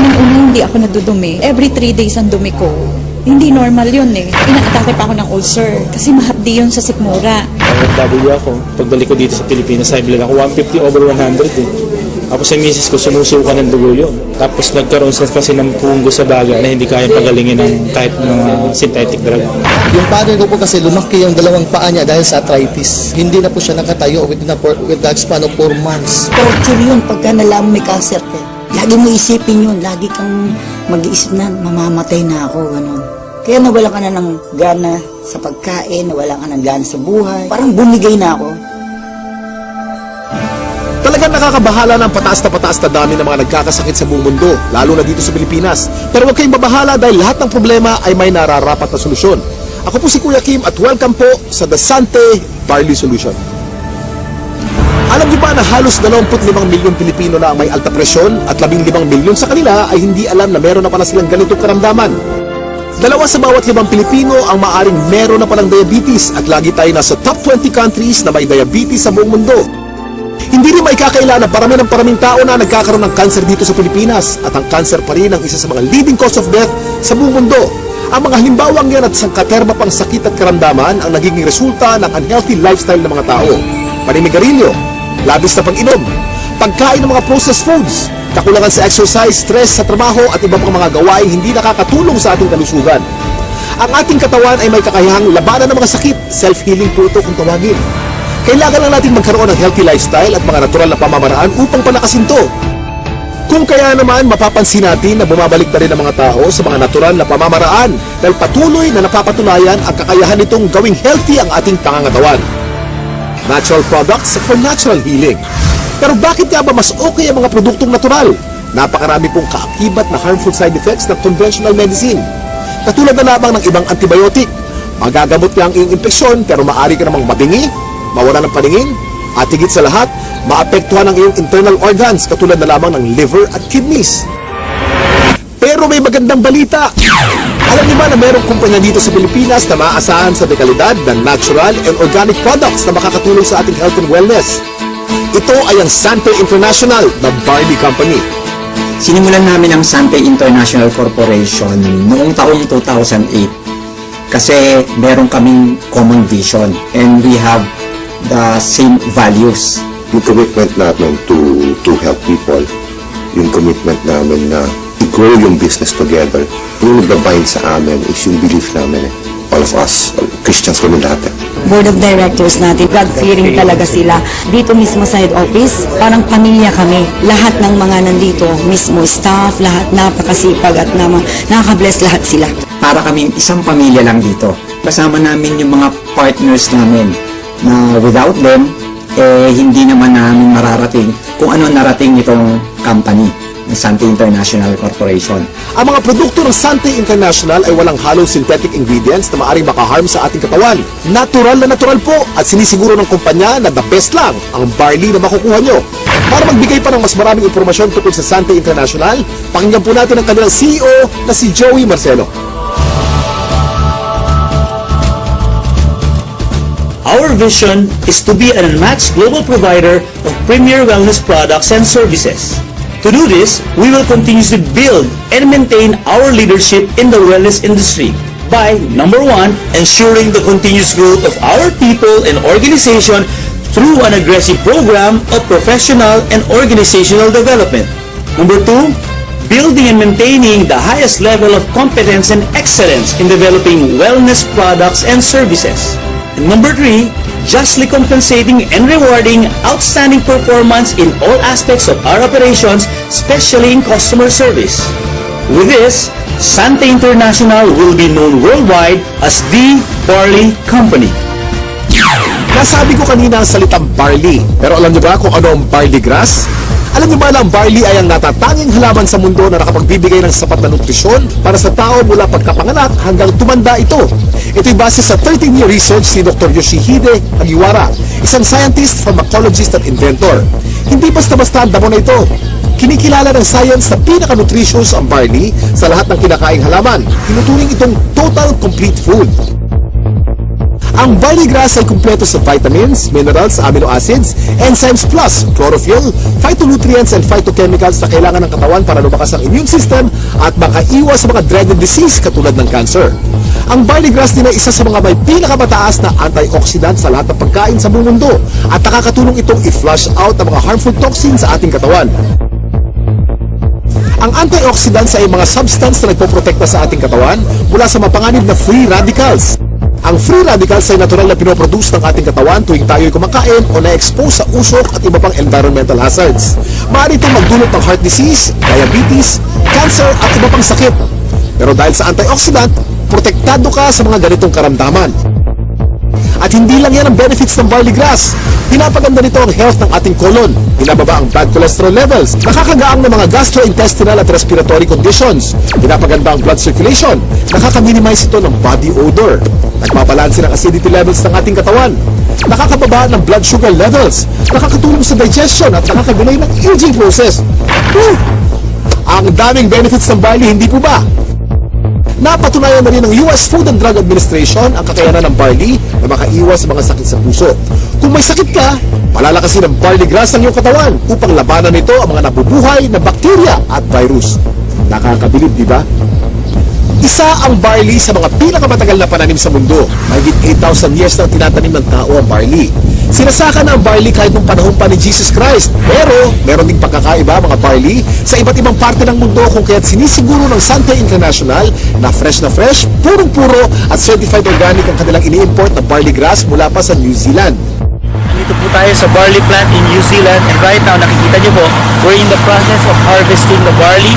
Unang-una hindi ako nadudumi. Every 3 days ang dumi ko. Hindi normal yun eh. Inaatake pa ako ng ulcer kasi mahapdi yun sa sikmura. OFW ako. Pagbalik ko dito sa Pilipinas, high blood ako 150/100 eh. Tapos sa misis ko, sumusuka ng dugo yun. Tapos nagkaroon sa kasi ng punggo sa baga na hindi kayang pagalingin ng kahit mga synthetic drug. Yung father ko po kasi lumaki yung dalawang paa niya dahil sa arthritis. Hindi na po siya nakatayo with the span of 4 months. Torture yun pagka nalaman may cancer ka. Lagi mo isipin yun. Lagi kang mag-iisip na mamamatay na ako. Ganun. Kaya nawalan ka na ng gana sa pagkain, nawalan ka ng gana sa buhay. Parang bumigay na ako. Talagang nakakabahala ng pataas na dami ng mga nagkakasakit sa buong mundo, lalo na dito sa Pilipinas. Pero huwag kayong mabahala dahil lahat ng problema ay may nararapat na solusyon. Ako po si Kuya Kim at welcome po sa The Sante Barley Solution. Alam niyo ba na halos 25 milyong Pilipino na ang may alta presyon at 15 milyon sa kanila ay hindi alam na meron na pala silang ganitong karamdaman? 2 sa bawat 5 Pilipino ang maaring meron na palang diabetes at lagi tayo nasa top 20 countries na may diabetes sa buong mundo. Hindi rin maikakaila na paraming tao na nagkakaroon ng cancer dito sa Pilipinas at ang cancer pa rin ang isa sa mga leading cause of death sa buong mundo. Ang mga halimbawang yan at sangkaterma pang sakit at karamdaman ang nagiging resulta ng unhealthy lifestyle ng mga tao. Paninigarilyo, labis na pag-inom, pagkain ng mga processed foods, kakulangan sa exercise, stress sa trabaho at iba pang mga gawain hindi nakakatulong sa ating kalusugan. Ang ating katawan ay may kakayahang labanan ng mga sakit, self-healing po ito kung tawagin. Kailangan lang natin magkaroon ng healthy lifestyle at mga natural na pamamaraan upang palakasin to. Kung kaya naman, mapapansin natin na bumabalik na rin ang mga tao sa mga natural na pamamaraan dahil patuloy na napapatunayan ang kakayahan nitong gawing healthy ang ating pangangatawan. Natural products for natural healing. Pero bakit nga ba mas okay ang mga produktong natural? Napakarami pong kaakibat na harmful side effects ng conventional medicine. Katulad na lamang ng ibang antibiotic. Magagamot niya ang iyong impeksyon pero maaari ka namang mabingi, mawala ng paningin, at higit sa lahat, maapektuhan ang iyong internal organs katulad na lamang ng liver at kidneys. Pero may magandang balita. Alam niyo ba na mayroong kumpanya dito sa Pilipinas na maaasahan sa dekalidad ng natural and organic products na makakatulong sa ating health and wellness? Ito ay ang Sante International na Barley Company. Sinimulan namin ang Sante International Corporation noong taong 2008 kasi meron kaming common vision and we have the same values. Yung commitment namin to help people, yung commitment namin na i-grow yung business together, yung nagbabind sa amin is yung belief namin all of us, Christians kami lahat. Board of Directors natin, God-fearing talaga sila. Dito mismo sa head office, parang pamilya kami. Lahat ng mga nandito, mismo staff, lahat napakasipag at nakaka-bless lahat sila. Para kaming isang pamilya lang dito. Kasama namin yung mga partners namin na without them, hindi naman namin mararating kung ano narating itong company ng Sante International Corporation. Ang mga produkto ng Sante International ay walang halong synthetic ingredients na maaaring makaharm sa ating katawan. Natural na natural po at sinisiguro ng kumpanya na the best lang ang barley na makukuha nyo. Para magbigay pa ng mas maraming impormasyon tungkol sa Sante International, pakinggan po natin ang kanilang CEO na si Joey Marcelo. Our vision is to be an unmatched global provider of premier wellness products and services. To do this, we will continuously build and maintain our leadership in the wellness industry by, number 1, ensuring the continuous growth of our people and organization through an aggressive program of professional and organizational development. Number 2, building and maintaining the highest level of competence and excellence in developing wellness products and services. And number 3, justly compensating and rewarding outstanding performance in all aspects of our operations, especially in customer service. With this, Sante International will be known worldwide as the Barley Company. Nasabi ko kanina ang salitang barley, pero alam niyo ba kung ano ang barley grass? Alam niyo ba na ang barley ay ang natatanging halaman sa mundo na nakapagbibigay ng sapat na nutrisyon para sa tao mula pagkapanganak hanggang tumanda ito? Ito'y base sa 13-year research ni Dr. Yoshihide Hagiwara, isang scientist, pharmacologist at inventor. Hindi basta-basta ang damo na ito. Kinikilala ng science na pinaka-nutritious ang barley sa lahat ng kinakaing halaman. Tinuturing itong total complete food. Ang barley grass ay kumpleto sa vitamins, minerals, amino acids, enzymes plus chlorophyll, phytonutrients and phytochemicals na kailangan ng katawan para lumakas ang immune system at makaiwas sa mga dreaded disease katulad ng cancer. Ang barley grass din ay isa sa mga may pinakamataas na antioxidant sa lahat ng pagkain sa buong mundo at nakakatulong itong i-flush out ang mga harmful toxins sa ating katawan. Ang antioxidants ay mga substance na nagpoprotekta sa ating katawan mula sa mapanganib na free radicals. Ang free radicals ay natural na pinoproduce ng ating katawan tuwing tayo'y kumakain o na-expose sa usok at iba pang environmental hazards. Maaari itong magdulot ng heart disease, diabetes, cancer at iba pang sakit. Pero dahil sa antioxidant, protektado ka sa mga ganitong karamdaman. At hindi lang yan ang benefits ng barley grass. Pinapaganda nito ang health ng ating colon, pinababa ang blood cholesterol levels, nakakagaang ng mga gastrointestinal at respiratory conditions, pinapaganda ang blood circulation, nakaka-minimize ito ng body odor, nagpapalansin ang acidity levels ng ating katawan, nakakababa ng blood sugar levels, nakakatulong sa digestion at nakakagulay ng aging process. Woo! Ang daming benefits ng barley, hindi po ba? Napatunayan na rin ng US Food and Drug Administration ang kakayanan ng barley na makaiwas sa mga sakit sa puso. Kung may sakit ka, palalakasin ng barley grass ang iyong katawan upang labanan nito ang mga nabubuhay na bakterya at virus. Nakakabilib, di ba? Isa ang barley sa mga pinakamatagal na pananim sa mundo. Mahigit 8,000 years na tinatanim ng tao ang barley. Sinasaka na ang barley kahit nung panahon pa ni Jesus Christ. Pero, meron ding pagkakaiba mga barley sa iba't ibang parte ng mundo kung kaya't sinisiguro ng Sante International na fresh, purong-puro at certified organic ang kanilang ini-import na barley grass mula pa sa New Zealand. Dito po tayo sa barley plant in New Zealand, and right now nakikita nyo po, we're in the process of harvesting the barley.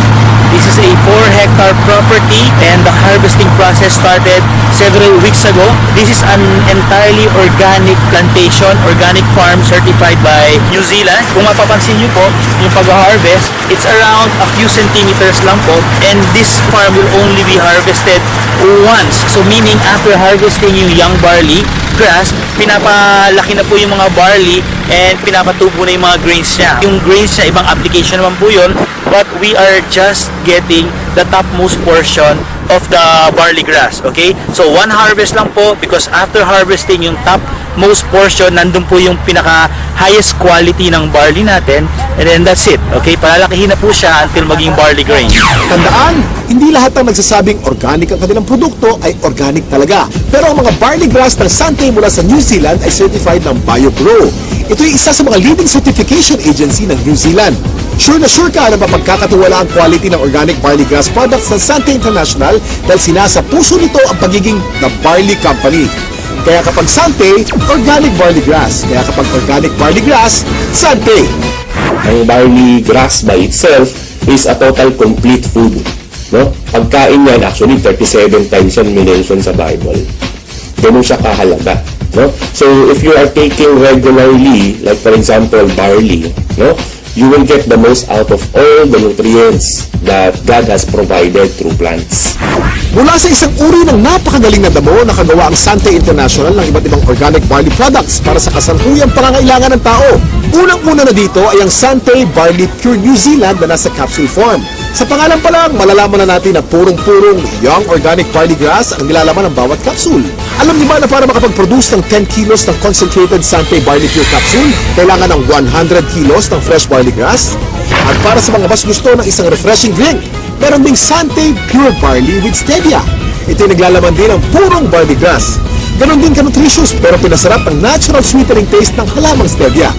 This is a 4-hectare property and the harvesting process started several weeks ago. This is an entirely organic plantation, organic farm certified by New Zealand. Kung mapapansin nyo po, yung pag-harvest, it's around a few centimeters lang po, and this farm will only be harvested once. So meaning after harvesting yung young barley grass, pinapalaki na po yung mga barley and pinapatubo na yung mga grains niya. Yung grains niya, ibang application naman po yun, but we are just getting the topmost portion of the barley grass, okay? So one harvest lang po because after harvesting yung topmost portion, nandun po yung pinaka highest quality ng barley natin, and then that's it, okay? Palalakihin na po siya until maging barley grain. Tandaan, hindi lahat ng nagsasabing organic ang kanilang produkto ay organic talaga. Pero ang mga barley grass ng Sante mula sa New Zealand ay certified ng BioGrow. Ito ay isa sa mga leading certification agency ng New Zealand. Sure na sure ka na mapagkakatiwala ang quality ng organic barley grass products ng Sante International dahil sinasa puso nito ang pagiging The Barley Company. Kaya kapag Sante, organic barley grass. Kaya kapag organic barley grass, Sante. Ang barley grass by itself is a total complete food. No? Pagkain yan, actually 37 times yan minention sa Bible. Ganun siya kahalaga. No? So if you are taking regularly, like for example barley, no, you will get the most out of all the nutrients that God has provided through plants. Mula sa isang uri ng napakagaling na damo, nakagawa ang Sante International ng iba't ibang organic barley products para sa kasalukuyang pangangailangan ng tao. Unang-una na dito ay ang Sante Barley Pure New Zealand na nasa capsule form. Sa pangalan pa lang, malalaman na natin na purong-purong young organic barley grass ang nilalaman ng bawat capsule. Alam niyo ba na para makapag-produce ng 10 kilos ng concentrated Sante Barley Pure capsule, kailangan ng 100 kilos ng fresh barley grass? At para sa mga mas gusto ng isang refreshing drink, meron ding Sante Pure Barley with Stevia. Ito ay naglalaman din ng purong barley grass. Ganon din ka-nutritious pero pinasarap ang natural sweetening taste ng halamang Stevia.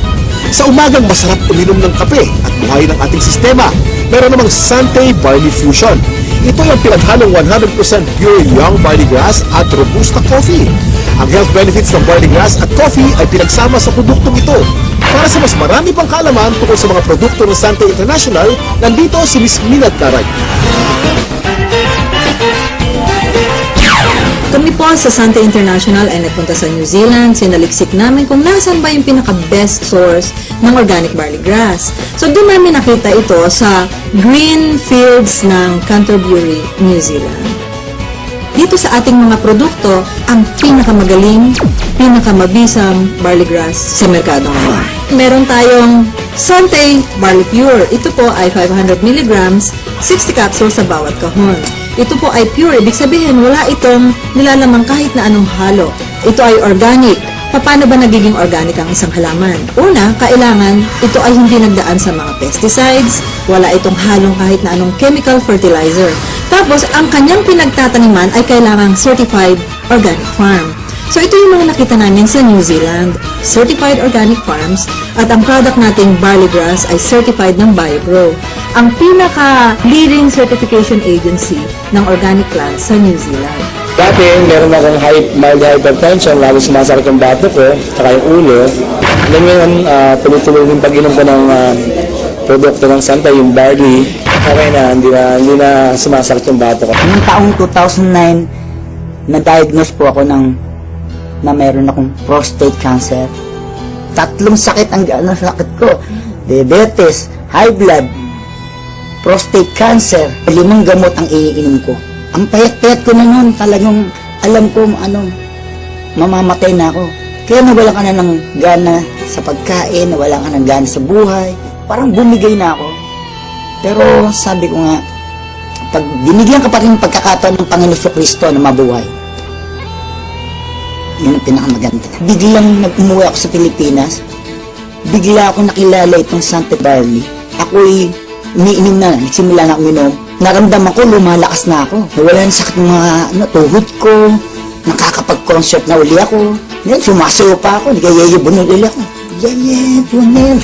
Sa umagang masarap uminom ng kape at buhayin ang ating sistema, meron namang Sante Barley Fusion. Ito ay ang pinaghalong 100% pure young barley grass at robusta coffee. Ang health benefits ng barley grass at coffee ay pinagsama sa produktong ito. Para sa mas marami pang kaalaman tungkol sa mga produkto ng Sante International, nandito si Ms. Minad Taray. Kami po sa Sante International ay nagpunta sa New Zealand. Sinaliksik namin kung nasan ba yung pinaka-best source ng organic barley grass. So doon namin nakita ito sa green fields ng Canterbury, New Zealand. Dito sa ating mga produkto, ang pinakamagaling, pinakamabisang barley grass sa merkado ngayon. Meron tayong Sante Barley Pure. Ito po ay 500 mg, 60 capsules sa bawat kahon. Ito po ay pure, ibig sabihin wala itong nilalamang kahit na anong halo. Ito ay organic. Paano ba nagiging organic ang isang halaman? Una, kailangan ito ay hindi nagdaan sa mga pesticides, wala itong halong kahit na anong chemical fertilizer. Tapos, ang kanyang pinagtataniman ay kailangang certified organic farm. So, ito yung mga nakita namin sa New Zealand, certified organic farms, at ang product nating barley grass ay certified ng BioGrow, ang pinaka-leading certification agency ng organic plants sa New Zealand. Dati, meron akong mild hypertension, lalo sumasakit yung bato ko, saka yung ulo. Ngayon, tuloy-tuloy yung pag-inom ko ng produkto ng Santa, yung barley. Okay na, hindi na sumasakit yung bato ko. Noong taong 2009, na-diagnose po ako na meron akong prostate cancer. 3 sakit ang sakit ko. Diabetes, high blood, prostate cancer. 5 gamot ang iinom ko. Ang payat-payat ko na noon, talagang alam ko mamamatay na ako. Kaya nawala ka na ng gana sa pagkain, nawala ka ng gana sa buhay. Parang bumigay na ako. Pero sabi ko nga, pag binigyan ka pa rin ng pagkakataon ng Panginoon Kristo na mabuhay, yun ang pinakamaganda. Biglang nag-umuwi ako sa Pilipinas, bigla ako nakilala itong Santa Barley. Ako'y umiinom na, nagsimula na uminom. Naramdaman ko, lumalakas na ako. Nawala na sakit ng mga tuhod ko, nakakapag-concert na uli ako. Yan, sumasayo pa ako, nagayayabunol ulit ako. Bunel.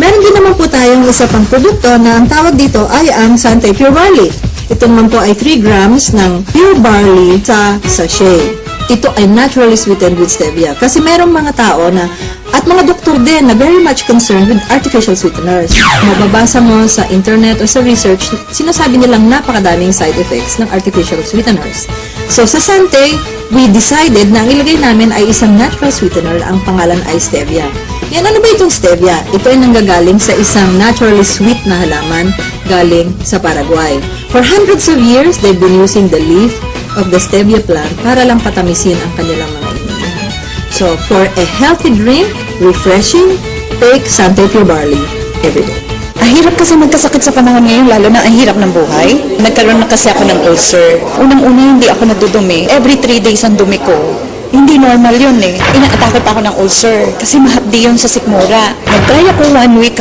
Meron din naman po tayong isa pang produkto na ang tawag dito ay ang Santa Pure Barley. Ito naman po ay 3 grams ng pure barley sa sachet. Ito ay naturally sweetened with stevia. Kasi merong mga tao na, at mga doktor din na very much concerned with artificial sweeteners. Mababasa mo sa internet o sa research, sinasabi nilang napakadaming side effects ng artificial sweeteners. So sa Sante, we decided na ang ilagay namin ay isang natural sweetener, ang pangalan ay stevia. Yan, ano ba itong stevia? Ito ay nanggagaling sa isang naturally sweet na halaman galing sa Paraguay. For hundreds of years, they've been using the leaf of the stevia plant para lang patamisin ang kanilang mga inumin. So, for a healthy drink, refreshing, take Santa Pure Barley every day. Ang hirap kasi magkasakit sa panahon ngayon, lalo na ang hirap ng buhay. Nagkaroon na kasi ako ng ulcer. Unang-una, hindi ako nadudumi. Every 3 days ang dumi ko. Hindi normal yun eh. Inaatake pa ako ng ulcer kasi mahapdi yun sa sikmura. Nag-try ako 1 week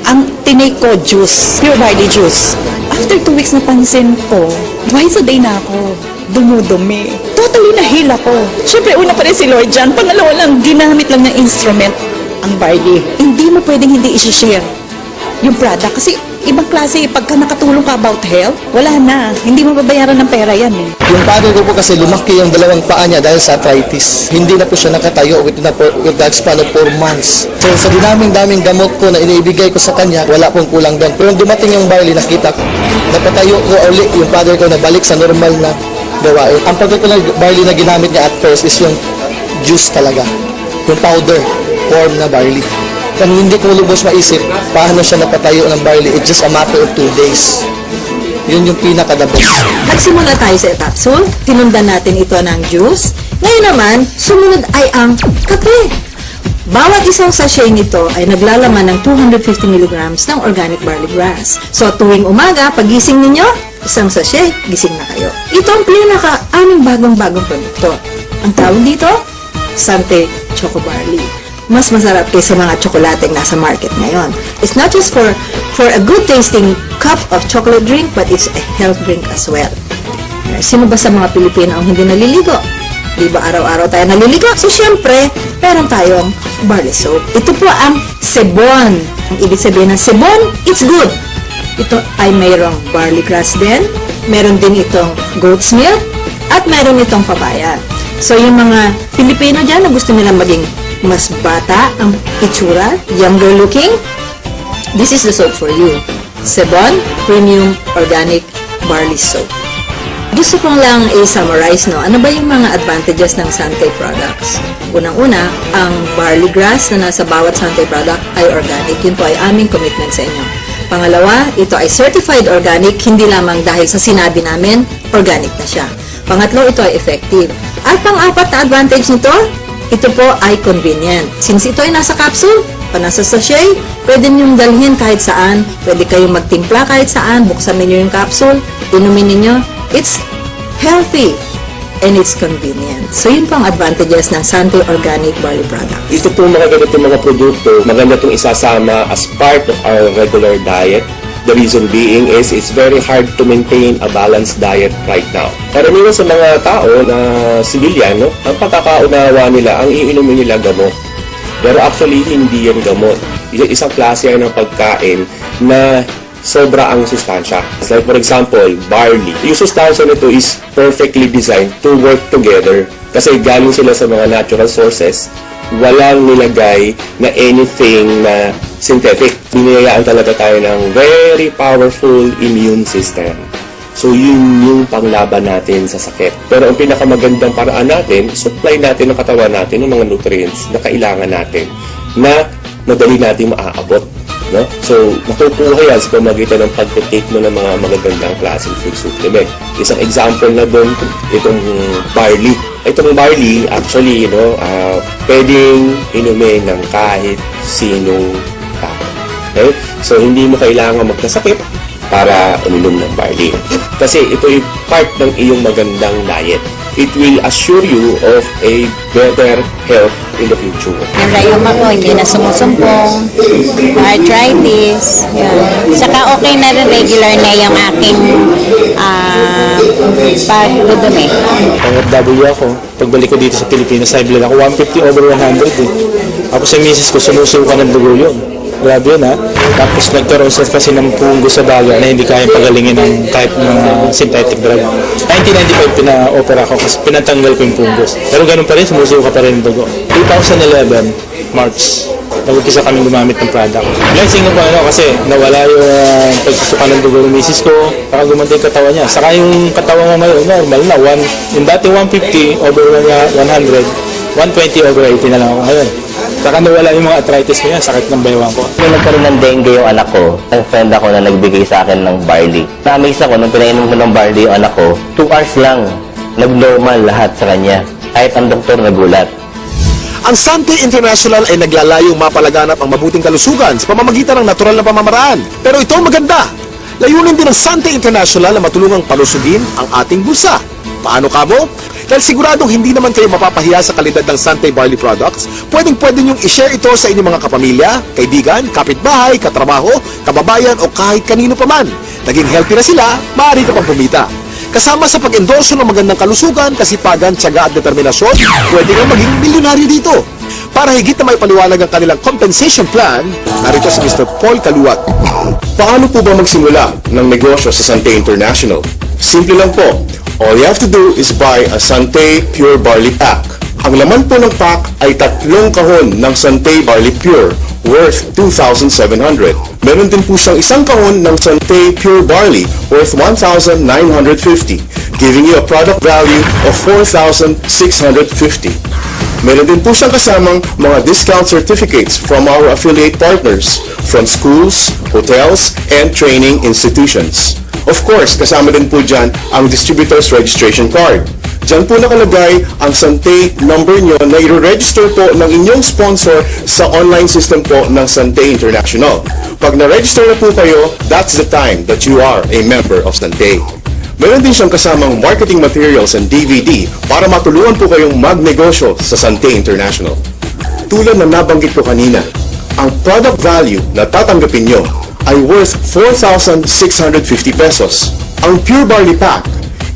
ang tinake ko juice, pure barley juice. After 2 weeks napansin ko, twice a day na ako dumudumi. Totally na-heal ako. Siyempre, una pa rin si Lord dyan. Pangalawa lang, ginamit lang ng instrument ang barley. Hindi mo pwedeng hindi isi-share yung product. Kasi ibang klase, pagka nakatulong ka about health, wala na. Hindi mo babayaran ng pera yan eh. Yung father ko po kasi lumaki yung 2 paa niya dahil sa arthritis. Hindi na po siya nakatayo with the span of 4 months. So sa dinaming-daming gamot ko na iniibigay ko sa kanya, wala pong kulang doon. Pero dumating yung barley, nakita ko, napatayo ko uli yung father ko na balik sa normal na gawain. Ang pagkakas na barley na ginamit niya at first is yung juice talaga. Yung powder form na barley. Kung hindi ko lubos maisip, paano siya napatayo ng barley, it's just a matter of 2 days. Yun yung pinaka-the best. Nagsimula tayo sa capsule, tinundan natin ito ng juice. Ngayon naman, sumunod ay ang kape. Bawat isang sachet nito ay naglalaman ng 250 mg ng organic barley grass. So tuwing umaga, pagising ninyo, isang sachet, gising na kayo. Ito ang pinaka-aming bagong-bagong produkto. Ang tawag dito, Sante Choco Barley. Mas masarap kaysa mga tsokolateng nasa market ngayon. It's not just for a good tasting cup of chocolate drink, but it's a health drink as well. Sino ba sa mga Pilipino ang hindi naliligo? Di ba araw-araw tayo naliligo? So syempre, meron tayong barley soap. Ito po ang sebon. Ang ibig sabihin ng sebon, it's good. Ito ay mayroong barley grass din, meron din itong goat's milk, at meron itong papaya. So yung mga Pilipino dyan na gusto nilang maging mas bata ang itsura, younger looking, this is the soap for you. Sebon Premium Organic Barley Soap. Gusto kong lang i-summarize, no? Ano ba yung mga advantages ng Sante products? Unang-una, ang barley grass na nasa bawat Sante product ay organic. Yun po ay aming commitment sa inyo. Pangalawa, ito ay certified organic, hindi lamang dahil sa sinabi namin, organic na siya. Pangatlo, ito ay effective. At pang-apat na advantage nito, ito po ay convenient. Since ito ay nasa capsule, Pa nasa sachet, pwede niyong dalhin kahit saan, pwede kayong magtimpla kahit saan, buksan niyo yung capsule, inumin niyo. It's healthy and it's convenient. So yun pang advantages ng Sante Organic Barley Product. Ito po mga ganitong mga produkto, maganda itong isasama as part of our regular diet. The reason being is it's very hard to maintain a balanced diet right now. Karamihan sa mga tao na civilian, no, ang pagkakaunawa nila, ang iinumin nila gamot. Pero actually, hindi yan gamot. Isang klase yan ng pagkain na sobra ang sustansya. Like for example, barley. Yung sustansya nito is perfectly designed to work together. Kasi galing sila sa mga natural sources. Walang nilagay na anything na synthetic. Biniyayaan talaga tayo ng very powerful immune system. So yun yung panglaban natin sa sakit. Pero ang pinakamagandang paraan natin, supply natin ng katawan natin ng mga nutrients na kailangan natin na madali natin maaabot. No? So, makukuha yan sa pamagitan ng pag-take mo ng mga magagandang klaseng food supplement. Isang example na doon, itong barley. Itong barley, actually, pwedeng inumin ng kahit sinong tao. Okay? So, hindi mo kailangan magkasakit para uminom ng barley. Kasi ito ay part ng iyong magandang diet. It will assure you of a better health in the future. Yung rayuma ko, hindi na sumusumpong, arthritis, yun. Saka okay na rin regular na yung aking pagdudumi. Pang-FW ako. Pagbalik ko dito sa Pilipinas, high blood ako 150/100 eh. Tapos sa misis ko, sumusuka ng dugo yun. Grabe yun ha. Tapos nagkaroon sa kasi ng punggo sa baga na hindi kayang pagalingin ng kahit mga synthetic drug. 1995 pina-opera ko kasi pinatanggal ko yung punggo. Pero ganun pa rin, sumusuka pa rin yung dugo. 2011, March, nag-umpisa kami gumamit ng product. Blessing ko kasi nawala yung pagsusuka ng dugo ng misis ko, saka gumanda yung katawan niya. Saka yung katawan mo ngayon, normal na. Yung dati 150/100, 120/80 na lang ako ngayon. Saka nawala yung mga arthritis ko yan, sakit ng baywang ko. Nung nagkaroon ng dengue yung anak ko, ang friend ako na nagbigay sa akin ng barley. Na-amaze ako nung pinainom ko ng barley yung anak ko, 2 hours lang, nag-normal lahat sa kanya. Kahit ang doktor nagulat. Ang Sante International ay naglalayong mapalaganap ang mabuting kalusugan sa pamamagitan ng natural na pamamaraan. Pero ito ang maganda. Layunin din ng Sante International na matulungang palusugin ang ating bulsa. Paano kamo? Dahil siguradong hindi naman kayo mapapahiya sa kalidad ng Sante Barley Products, pwedeng-pwede niyong i-share ito sa inyong mga kapamilya, kaibigan, kapitbahay, katrabaho, kababayan o kahit kanino pa man. Naging healthy na sila, maaari ka pang pumita. Kasama sa pag-endorso ng magandang kalusugan, kasipagan, tiyaga at determinasyon, pwede kang maging milyonaryo dito. Para higit na may paliwanag ang kanilang compensation plan, narito si Mr. Paul Kaluwag. Paano po ba magsimula ng negosyo sa Sante International? Simple lang po. All you have to do is buy a Sante Pure Barley Pack. Ang laman po ng pack ay 3 kahon ng Sante Barley Pure worth 2,700. Meron din po siyang 1 kahon ng Sante Pure Barley worth 1,950, giving you a product value of 4,650. Meron din po siyang kasamang mga discount certificates from our affiliate partners from schools, hotels, and training institutions. Of course, kasama din po dyan ang distributor's registration card. Dyan po nakalagay ang Sante number nyo na i-register po ng inyong sponsor sa online system po ng Sante International. Pag na-register na po kayo, that's the time that you are a member of Sante. Meron din siyang kasamang marketing materials and DVD para matulungan po kayong magnegosyo sa Sante International. Tulad na nabanggit ko kanina, ang product value na tatanggapin nyo ay worth 4,650 pesos. Ang Pure Barley Pack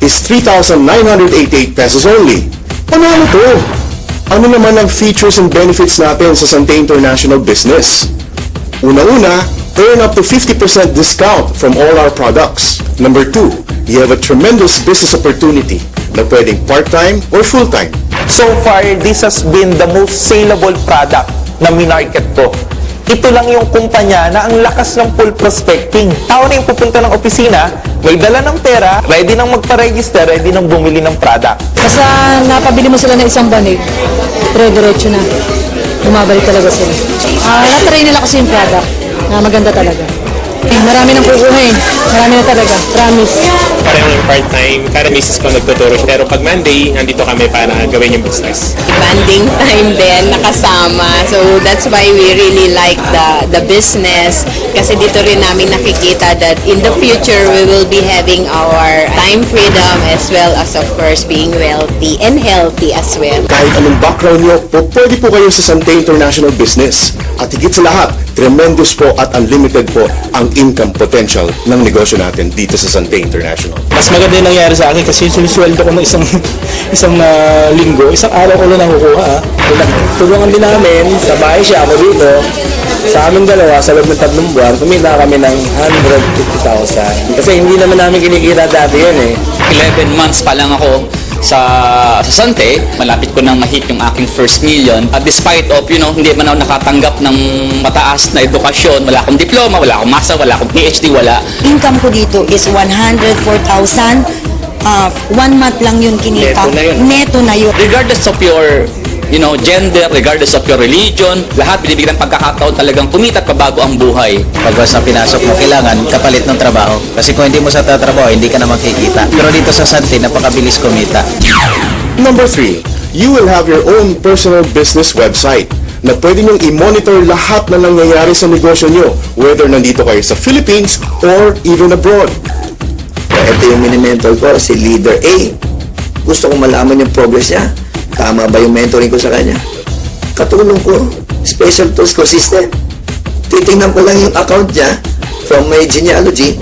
is 3,988 pesos only. Panalo to! Ano naman ang features and benefits natin sa Sante International business? Una-una, earn up to 50% discount from all our products. Number 2, you have a tremendous business opportunity na pwedeng part-time or full-time. So far, this has been the most saleable product na minarket ko. Ito lang yung kumpanya na ang lakas ng full prospecting. Tao na yung pupunta ng opisina, may dala ng pera, ready nang magpa-register, ready nang bumili ng product. Basta napabili mo sila ng isang banig, dire-diretso na. Bumabalik talaga sila. Na-try nila kasi yung product na maganda talaga. Marami nang kukuha eh. Marami na talaga. Promise. Pareho yung part-time, para misis ko nagtuturo. Pero pag Monday, nandito kami para gawin yung business. Banding time din, nakasama. So that's why we really like the business. Kasi dito rin namin nakikita that in the future, we will be having our time freedom as well as of course being wealthy and healthy as well. Kahit anong background nyo, pwede po kayo sa Sante International Business. At higit sa lahat, tremendous po at unlimited po ang income potential ng negosyo natin dito sa Sante International. Mas maganda yung nangyari sa akin kasi sinisweldo ko ng isang linggo, isang araw ko lang nakukuha. Tulungan din namin, sa bahay siya, ako dito. Sa aming dalawa, sa loob ng 3 buwan, kumita kami ng 150,000. Kasi hindi naman namin kinikita dati yun eh. 11 months pa lang ako sa Sante, malapit ko nang ma-hit yung aking first million. Despite of, hindi man ako nakatanggap ng mataas na edukasyon, wala akong diploma, wala akong master, wala akong PhD, wala. Income ko dito is 104,000. 1 month lang yun kinita. Neto na yun. Regardless of your gender, regardless of your religion, lahat binibigyan ng pagkakataon talagang kumita at pabago ang buhay. Pag sa pinasok mo, kailangan kapalit ng trabaho. Kasi kung hindi mo sa tatrabaho, hindi ka na makikita. Pero dito sa Sante, napakabilis kumita. Number 3, you will have your own personal business website na pwede nyong i-monitor lahat na nangyayari sa negosyo nyo, whether nandito kayo sa Philippines or even abroad. Ito yung mini-mentor ko, si Leader A. Gusto kong malaman yung progress niya. Tama ba yung mentoring ko sa kanya? Katulong ko, special tools ko system. Titingnan ko lang yung account niya from my genealogy,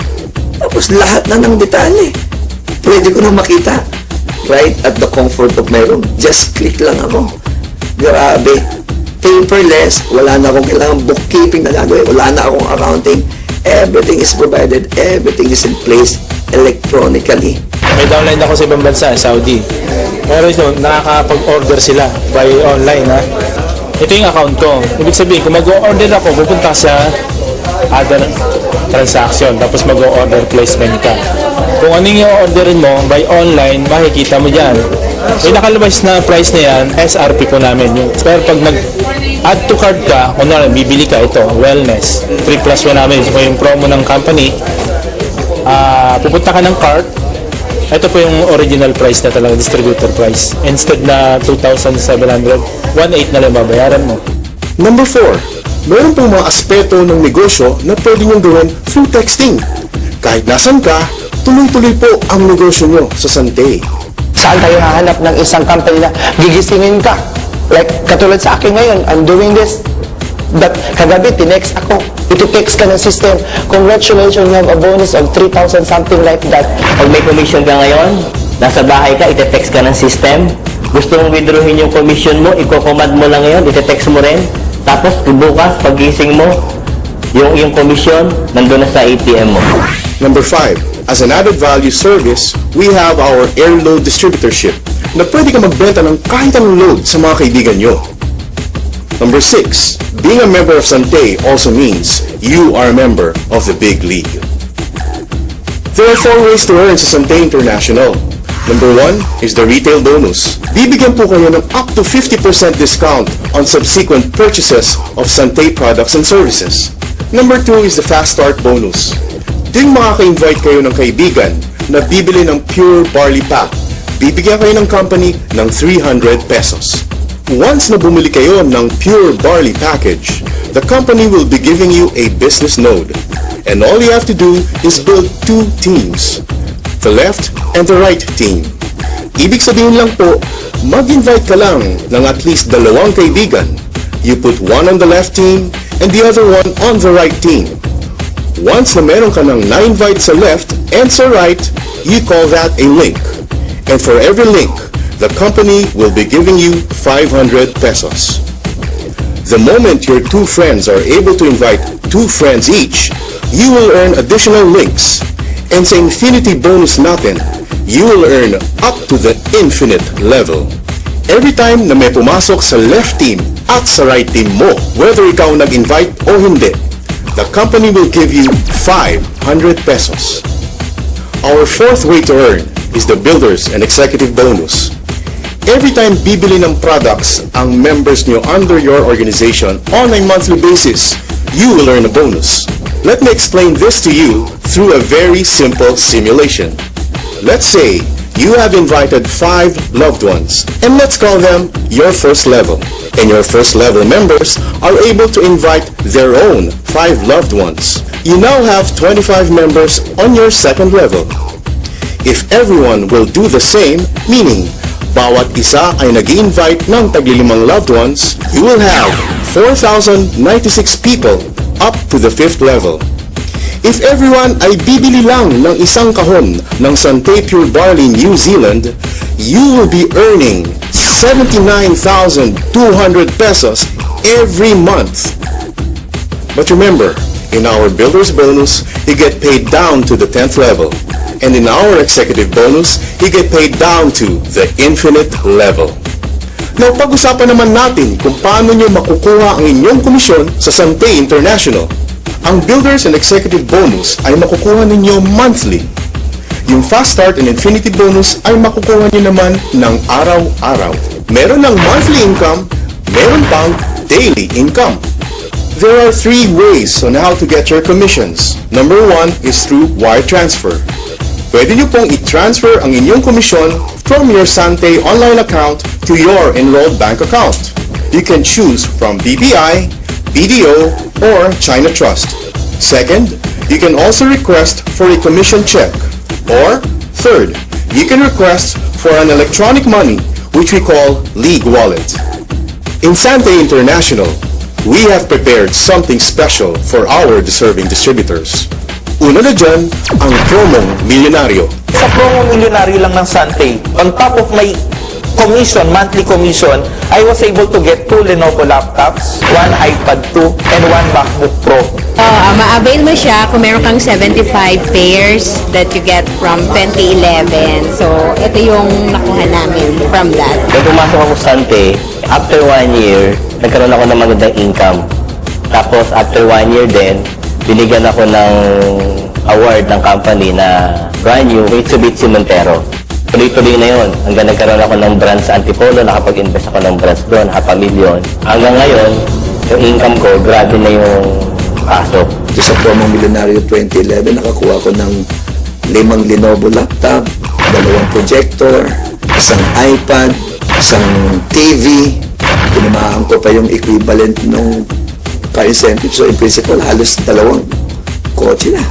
tapos lahat na ng detalye. Pwede ko na makita right at the comfort of my room. Just click lang ako. Grabe. Paperless, wala na akong kailangan bookkeeping na gagawin, wala na akong accounting. Everything is provided, everything is in place electronically. May downline ako sa ibang bansa, Saudi. Pero ito, nakakapag-order sila by online, ha? Ito yung account ko. Ibig sabihin, kung mag-order ako, pupunta sa other transaction, tapos mag-order placement ka. Kung ano yung orderin mo, by online, makikita mo dyan. May nakalabas na price na yan, SRP po namin. Pero pag nag-add to cart ka, kung bibili ka ito, wellness, 3+1 namin. So, yung promo ng company, pupunta ka ng cart, ito po yung original price na talaga, distributor price. Instead na 2,700, 1,800 na lang babayaran mo. Number 4, meron pong mga aspeto ng negosyo na pwede nyong gawin through texting. Kahit nasan ka, tuloy-tuloy po ang negosyo nyo sa Sante. Saan tayo hahanap ng isang company na gigisingin ka? Like, katulad sa akin ngayon, I'm doing this. But kagabi, tinext ako. Iti-text ka ng system. Congratulations, you have a bonus of 3,000, something like that. Pag may commission ka ngayon, nasa bahay ka, iti-text ka ng system. Gusto mong withdrawin yung commission mo, i-command mo lang ngayon, iti-text mo rin. Tapos, bukas, pag-gising mo, yung commission, nandun na sa ATM mo. Number 5, as an added value service, we have our air load distributorship na pwede ka magbenta ng kahit anong load sa mga kaibigan nyo. Number 6, being a member of Sante also means you are a member of the big league. There are 4 ways to earn sa Sante International. Number 1 is the retail bonus. Bibigyan po kayo ng up to 50% discount on subsequent purchases of Sante products and services. Number 2 is the fast start bonus. Ding makaka-invite kayo ng kaibigan na bibili ng pure barley pack. Bibigyan kayo ng company ng 300 pesos. Once na bumili kayo ng pure barley package, the company will be giving you a business node. And all you have to do is build 2 teams, the left and the right team. Ibig sabihin lang po, mag-invite ka lang ng at least 2 kaibigan. You put one on the left team and the other one on the right team. Once na meron ka ng na-invite sa left and sa right, you call that a link. And for every link, the company will be giving you 500 pesos. The moment your 2 friends are able to invite 2 friends each, you will earn additional links. And sa infinity bonus natin, you will earn up to the infinite level. Every time na may pumasok sa left team at sa right team mo, whether ikaw nag-invite o hindi, the company will give you 500 pesos. Our 4th way to earn is the Builders and Executive Bonus. Every time bibili ng products ang members nyo under your organization on a monthly basis, you will earn a bonus. Let me explain this to you through a very simple simulation. Let's say you have invited 5 loved ones, and let's call them your first level. And your first level members are able to invite their own 5 loved ones. You now have 25 members on your second level. If everyone will do the same, meaning bawat isa ay nag-invite ng tagli-5 loved ones, you will have 4,096 people up to the 5th level. If everyone ay bibili lang ng isang kahon ng Sante Pure Barley New Zealand, you will be earning 79,200 pesos every month. But remember, in our Builder's Bonus, you get paid down to the 10th level. And in our Executive Bonus, you get paid down to the infinite level. Now, pag-usapan naman natin kung paano nyo makukuha ang inyong komisyon sa Sante International. Ang Builders and Executive Bonus ay makukuha ninyo monthly. Yung Fast Start and Infinity Bonus ay makukuha nyo naman ng araw-araw. Meron ng monthly income, meron pang daily income. There are 3 ways on how to get your commissions. Number 1 is through wire transfer. Pwede nyo pong i-transfer ang inyong komisyon from your Sante online account to your enrolled bank account. You can choose from BPI, BDO, or China Trust. Second, you can also request for a commission check. Or, third, you can request for an electronic money, which we call League Wallet. In Sante International, we have prepared something special for our deserving distributors. Una na dyan, ang promong milyonaryo. Sa promong milyonaryo lang ng Sante, on top of my commission, monthly commission, I was able to get 2 Lenovo laptops, 1 iPad 2, and 1 MacBook Pro. Ma-avail mo siya kung meron kang 75 pairs that you get from 2011. So, ito yung nakuha namin from that. Nung pumasok ako sa Sante, after 1 year, nagkaroon ako ng magandang income. Tapos, after 1 year din, binigyan ako ng award ng company na brand new Mitsubishi Montero. Tuloy-tuloy na yun. Hanggang nagkaroon ako ng brands sa Antipolo, nakapag-invest ako ng brands doon, $500,000. Hanggang ngayon, yung income ko, grabe na yung pasok. Sa promong milyonaryo 2011, nakakuha ko ng 5 Lenovo laptop, 2 projector, 1 iPad, 1 TV. Tinamaan ko pa yung equivalent ng car incentive. So, in principle, halos 2 kotse na.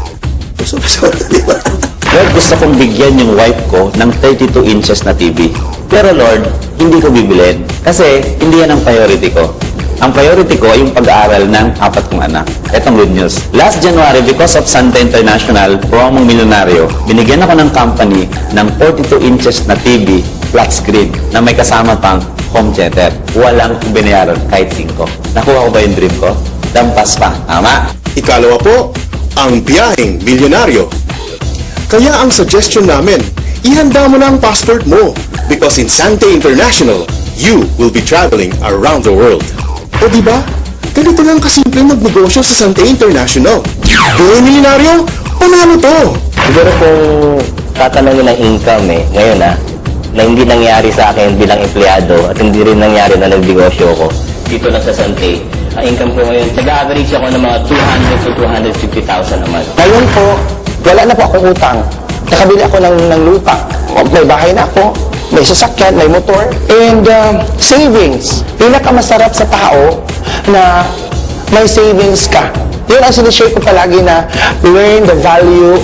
So, di ba? Lord, gusto kong bigyan yung wife ko ng 32 inches na TV. Pero Lord, hindi ko bibilin. Kasi hindi yan ang priority ko. Ang priority ko ay yung pag-aaral ng 4 kong anak. Etong good news. Last January, because of Sante International, promong milyonaryo, binigyan ako ng company ng 42 inches na TV flat screen na may kasama pang home theater. Walang binayaran kahit 5. Nakuha ko ba yung dream ko? Dampas pa. Tama? Ikalawa po, ang biyaheng milyonaryo. Kaya ang suggestion namin, ihanda mo na ang passport mo because in Sante International, you will be traveling around the world. O diba? Ganito lang kasimple magnegosyo sa Sante International. Biyaheng milyonaryo, panalo to! Siguro kung tatanungin ng income ngayon na hindi nangyari sa akin bilang empleyado at hindi rin nangyari na nagnegosyo ko dito lang sa Sante, ang income ko ngayon, nag-average ako ng mga 200 to 250,000 a month. Ngayon po, wala na po akong utang. Nakabili ako ng lupa. May bahay na ako, may sasakyan, may motor. And savings. Pinakamasarap sa tao na may savings ka. Yun ang sinishare ko palagi na learn the value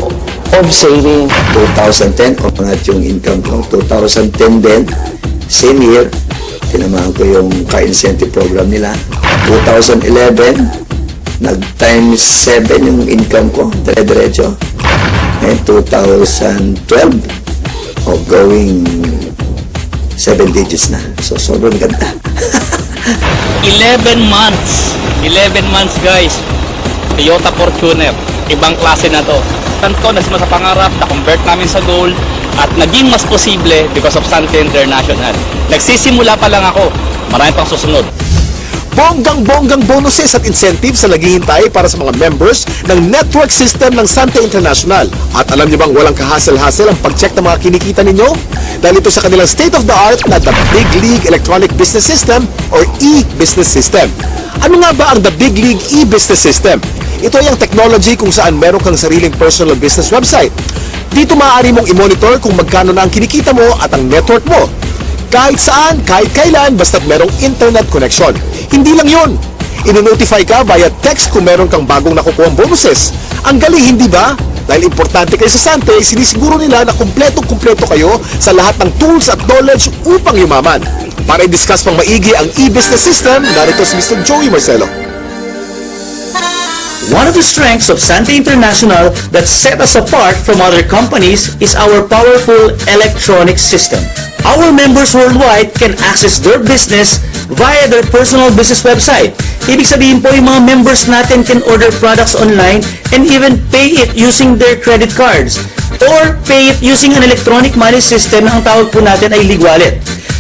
of saving. 2010, umangat yung income ko. 2010 din, same year, tinamaan ko yung car incentive program nila. 2011, nag-times 7 yung income ko, dire-diretso. And 2012, going 7 digits na. So, sobrang ganda. 11 months. 11 months, guys. Toyota Fortuner. Ibang klase na to. Tanto na sa pangarap, na-convert namin sa goal at naging mas posible because of Sante International. Nagsisimula pa lang ako. Marami pang susunod. Bonggang-bonggang bonuses at incentives sa naghihintay para sa mga members ng network system ng Sante International. At alam niyo bang walang kahasel-hasel ang pag-check ng mga kinikita ninyo? Dahil ito sa kanilang state-of-the-art na The Big League Electronic Business System or e-Business System. Ano nga ba ang The Big League e-Business System? Ito ay ang technology kung saan meron kang sariling personal business website. Dito maaari mong i-monitor kung magkano na ang kinikita mo at ang network mo. Kahit saan, kahit kailan, basta't merong internet connection. Hindi lang yun. Ino-notify ka via text kung meron kang bagong nakukuha bonuses. Ang galing, hindi ba? Dahil importante kayo sa Sante, sinisiguro nila na kumpletong-kumpleto kayo sa lahat ng tools at knowledge upang yumaman. Para i-discuss pang maigi ang e-business system, narito si Mr. Joey Marcelo. One of the strengths of Sante International that set us apart from other companies is our powerful electronic system. Our members worldwide can access their business via their personal business website. Ibig sabihin po, yung mga members natin can order products online and even pay it using their credit cards or pay it using an electronic money system na ang tawag po natin ay League Wallet.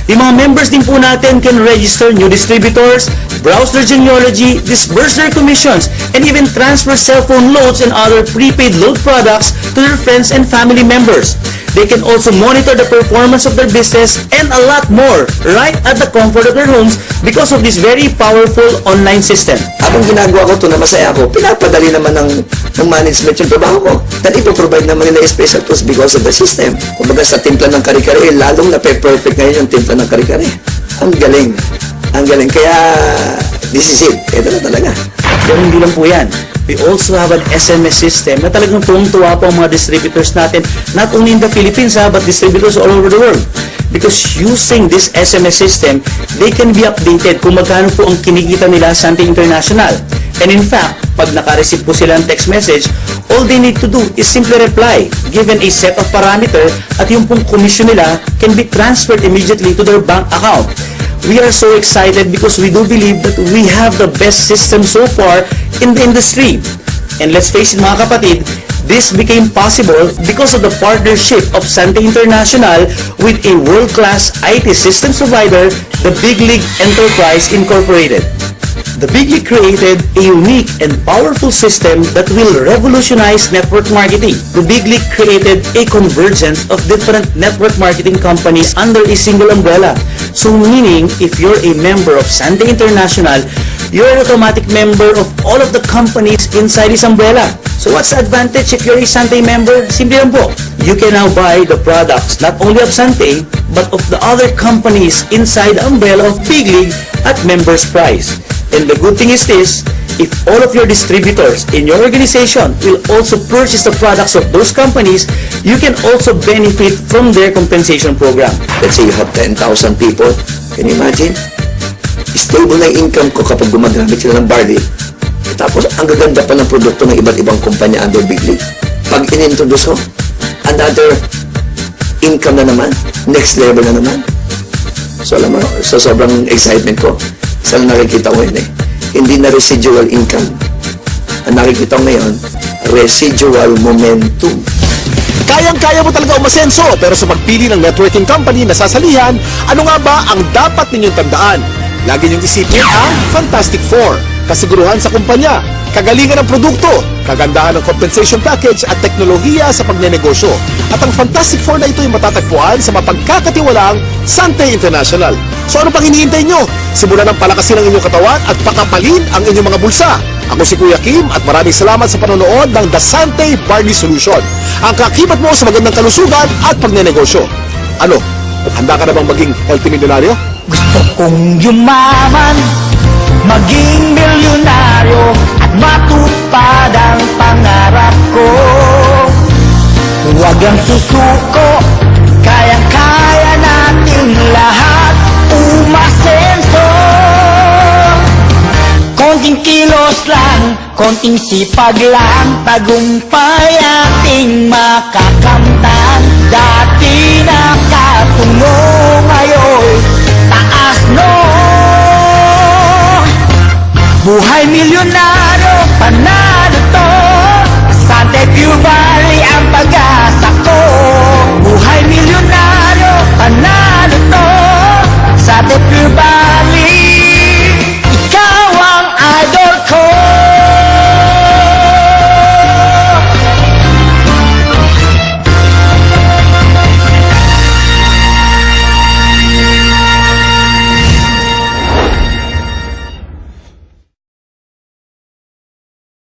Yung mga members din po natin can register new distributors, browse their genealogy, disburse their commissions, and even transfer cell phone loads and other prepaid load products to their friends and family members. They can also monitor the performance of their business and a lot more right at the comfort of their homes because of this very powerful online system. Habang ginagawa ko ito na masaya ako, pinapadali naman ng management yung trabaho ko. At ipoprovide naman nila yung special tools because of the system. Kumbaga sa timpla ng kare-kare, lalong na-perfect ngayon yung timpla ng kare-kare. Ang galing. Ang galing. Kaya, this is it. Ito na talaga. Pero hindi lang po yan. We also have an SMS system na talagang tuwang-tuwa po ang mga distributors natin, not only in the Philippines but distributors all over the world. Because using this SMS system, they can be updated kung magkano po ang kinikita nila sa Sante International. And in fact, pag naka-receive po sila ng text message, all they need to do is simply reply, given a set of parameter, at yung pong commission nila can be transferred immediately to their bank account. We are so excited because we do believe that we have the best system so far in the industry. And let's face it mga kapatid, this became possible because of the partnership of Sante International with a world-class IT systems provider, the Big League Enterprise Incorporated. The Big League created a unique and powerful system that will revolutionize network marketing. The Big League created a convergence of different network marketing companies under a single umbrella. So meaning, if you're a member of Sante International, you're an automatic member of all of the companies inside this umbrella. So what's the advantage if you're a Sante member? Simple lang po. You can now buy the products not only of Sante, but of the other companies inside the umbrella of Big League at members price. And the good thing is this, if all of your distributors in your organization will also purchase the products of those companies, you can also benefit from their compensation program. Let's say you have 10,000 people. Can you imagine? Stable na yung income ko kapag gumagamit sila ng barley. Tapos, ang gaganda pa ng produkto ng iba't ibang kumpanya under Big League. Pag in-introduce ko, another income na naman. Next level na naman. So, alam mo, so sobrang excitement ko. Saan nakikita ko yun eh. Hindi na residual income. Ang nakikita ko ngayon, residual momentum. Kayang-kaya mo talaga umasenso, pero sa pagpili ng networking company na sasalihan, ano nga ba ang dapat ninyong tandaan? Lagi niyong isipin ang Fantastic Four. Kasiguruhan sa kumpanya, kagalingan ng produkto, kagandahan ng compensation package at teknolohiya sa pagnenegosyo. At ang Fantastic Four na ito ay matatagpuan sa mapagkakatiwalaang Sante International. So ano pang hinihintay nyo? Simulan ng palakasin ang inyong katawan at pakapalin ang inyong mga bulsa. Ako si Kuya Kim at maraming salamat sa panonood ng The Sante Barley Solution. Ang kakibat mo sa magandang kalusugan at pagnenegosyo. Ano? Handa ka na bang maging multimilyonaryo? Gusto kong yumaman, maging milyonaryo at matupad ang pangarap ko. Huwag ang susuko, kayang-kaya natin lahat umasenso. Konting kilos lang, konting sipag lang, tagumpay